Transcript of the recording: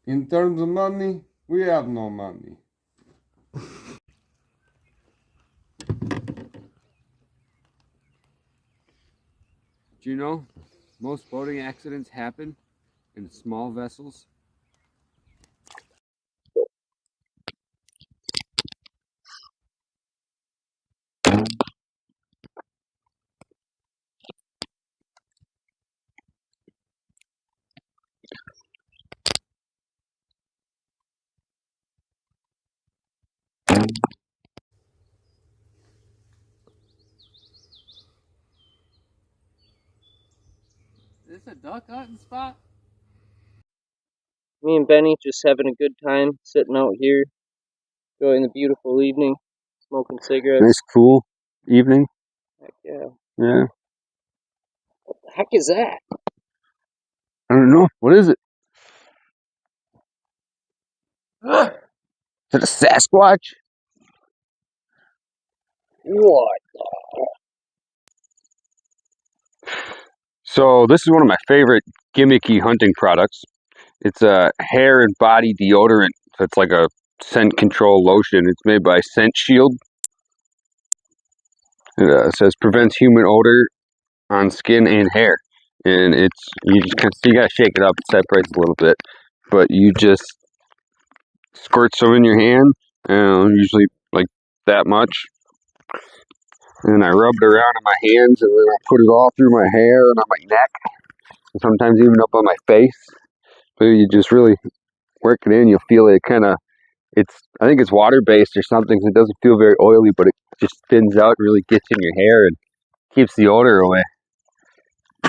In terms of money, we have no money. Do you know most boating accidents happen in small vessels? Is this a duck hunting spot? Me and Benny just having a good time sitting out here, enjoying the beautiful evening, smoking cigarettes. Nice cool evening. Heck yeah. Yeah. What the heck is that? I don't know. What is it? What? Is it a Sasquatch? So this is one of my favorite gimmicky hunting products. It's a hair and body deodorant. So it's like a scent control lotion. It's made by Scent Shield. It says prevents human odor on skin and hair. And you just kind of, so you gotta shake it up. It separates a little bit, but you just squirt some in your hand, usually like that much. And I rub it around on my hands, and then I put it all through my hair and on my neck, and sometimes even up on my face. So you just really work it in. You'll feel it kind of. I think it's water based or something. So it doesn't feel very oily, but it just thins out, and really gets in your hair and keeps the odor away.